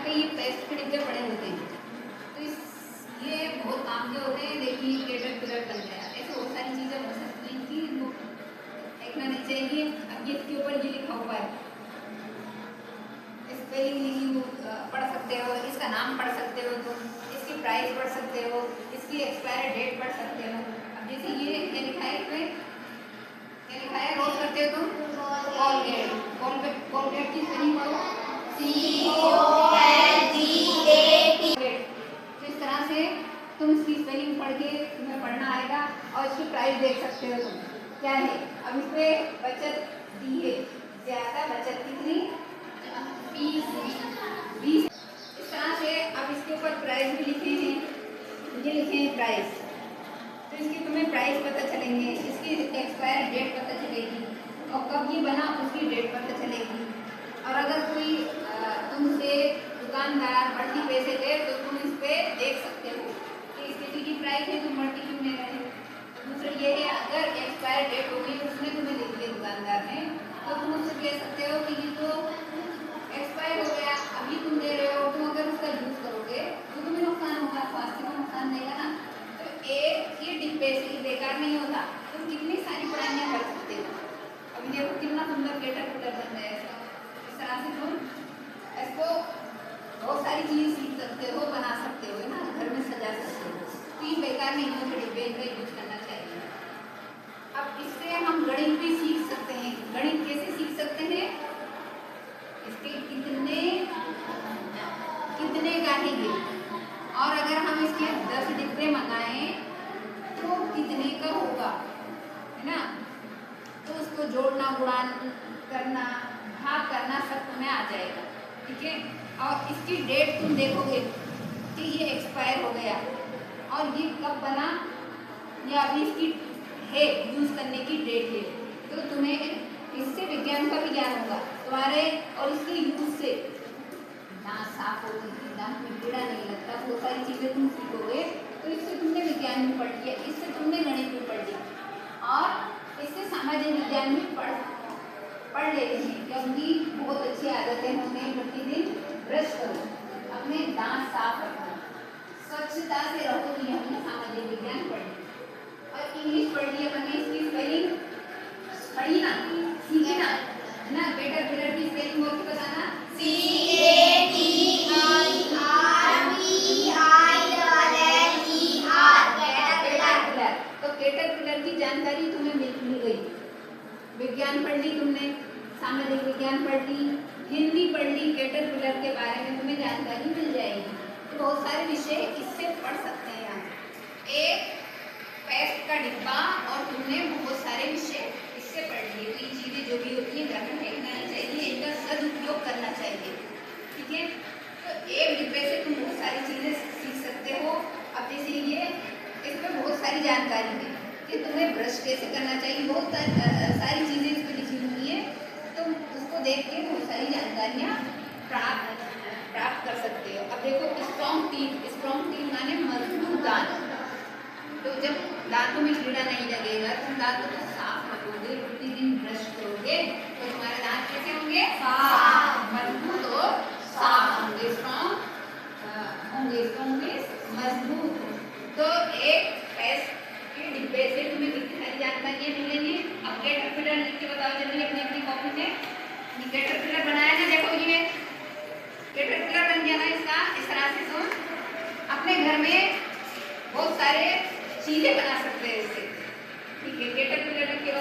पे ये पेस्ट के डिब्बे पड़े होते हैं, तो ये बहुत काम के होते हैं। देखिए कैटरपिलर बन गया, ऐसे बहुत सारी चीज़ें हो सकती हैं कि इनको देखना नहीं चाहिए। अब ये इसके ऊपर ये लिखा हुआ है, स्पेलिंग लिखी हो, पढ़ सकते हो, इसका नाम पढ़ सकते हो, तुम इसकी प्राइस पढ़ सकते हो, इसकी एक्सपायरी डेट पढ़ सकते हो। अब जैसे ये क्या लिखा है इसमें, क्या लिखा है, रोज करते हो तुम कोलगेट, कोलगेट की स्पेलिंग पढ़ो, COLGAT। तो इस तरह से तुम इसकी स्पेलिंग पढ़ के तुम्हें पढ़ना आएगा और इसकी प्राइस देख सकते हो तुम क्या है। अब इस पे बचत दी है, ज्यादा बचत कितनी, 20। इस तरह से अब इसके ऊपर प्राइस भी लिखे हैं, ये लिखे हैं प्राइस, तो इसकी तुम्हें प्राइस पता चलेंगे, इसकी एक्सपायर डेट पता चलेगी और कब ये बना उसकी डेट पता चलेगी। और अगर कोई तुमसे दुकानदार बढ़ती पैसे दे तो तुम इस पे देख सकते हो कि इसकी कितनी प्राइस है, तुम बढ़ती क्यों ले रहे हो। दूसरा ये है, अगर एक्सपायर डेट हो गई उसने तुम्हें दे दिया दुकानदार ने, तो तुम उससे कह सकते हो कि ये तो एक्सपायर हो गया, अभी तुम दे रहे हो, तुम अगर उसका यूज करोगे तो तुम्हें नुकसान होगा, स्वास्थ्य को नुकसान देगा ना। तो एक ये डिब्बे से बेकार नहीं होता, तुम कितनी सारी पढ़ाइयाँ कर सकते हो। अभी देखो कितना सुंदर कैटरपिलर बन रहा है, इस तरह से तुम इसको बहुत सारी चीज़ें सीख सकते हो, बना सकते हो, है ना, घर में सजा सकते हो। तो ये बेकार नहीं होते डिब्बे, इनका यूज करना चाहिए। अब इससे हम गणित भी सीख सकते हैं। गणित कैसे सीख सकते हैं, इसके कितने कितने काटेंगे, और अगर हम इसके 10 डिब्बे मंगाएं तो कितने का होगा, है ना। तो उसको जोड़ना, गुणान करना, भाग करना सब तुम्हें आ जाएगा, ठीक है। और इसकी डेट तुम देखोगे कि ये एक्सपायर हो गया और ये कब बना, या अभी इसकी है यूज करने की डेट है, तो तुम्हें इससे विज्ञान का भी ज्ञान होगा तुम्हारे। और इसके यूज से दांत साफ होती है, दांत में कीड़ा नहीं लगता, बहुत सारी चीज़ें तुम सीखोगे। तो इससे तुमने विज्ञान भी पढ़ लिया, इससे तुमने गणित भी पढ़ लिया, और इससे सामाजिक विज्ञान भी पढ़ लेते हैं, क्योंकि बहुत अच्छी आदतें होंगी। प्रतिदिन ब्रश करो, अपने दांत साफ रखो, स्वच्छता से रहो, ये हमने सामाजिक विज्ञान पढ़ लिया। और इंग्लिश पढ़ लिया, हमने इसकी स्पेलिंग पढ़ी ना, सीखी ना, है ना। कैटरपिलर की स्पेलिंग बोल के बताना, कैटरपिलर। तो कैटरपिलर की जानकारी तुम्हें मिल गई। विज्ञान पढ़ ली तुमने, सामाजिक विज्ञान पढ़ ली, हिंदी पढ़ ली, कैटरपिलर के बारे में तुम्हें जानकारी मिल जाएगी। तो बहुत सारे विषय इससे पढ़ सकते हैं यहाँ। एक पेस्ट का डिब्बा और तुमने बहुत सारे विषय इससे पढ़ लिए। तो ये चीज़ें जो भी होती है घर में फेंकना नहीं चाहिए, इनका सदुपयोग करना चाहिए, ठीक है। तो एक डिब्बे से तुम बहुत सारी चीज़ें सीख सकते हो। अब जैसे ये इसमें बहुत सारी जानकारी है कि तुम्हें ब्रश कैसे करना चाहिए, बहुत सारी चीज़ें इसमें लिखी हुई है। तुम उसको देख के बहुत सारी जानकारियाँ प्राप्त कर सकते हो। अब देखो स्ट्रॉन्ग टीथ माने मजबूत दांत। तो जब दांतों में कीड़ा नहीं लगेगा, तुम दांतों को साफ रखोगे, प्रतिदिन ब्रश करोगे, तो तुम्हारे दांत कैसे होंगे, साफ, मजबूत और साफ होंगे, स्ट्रॉन्ग होंगे, मजबूत। तो एक पेस्ट के डिब्बे से तुम्हें कितनी सारी जानकारियाँ मिलेंगी। अब कैटरपिलर लिख के बताओ जल्दी अपनी अपनी कॉपी में। कैटरपिलर बनाया ना, देखो ये कैटरपिलर बन गया ना इसका। इस तरह से तुम अपने घर में बहुत सारे चीजें बना सकते हैं इससे, ठीक है। कैटरपिलर लिख के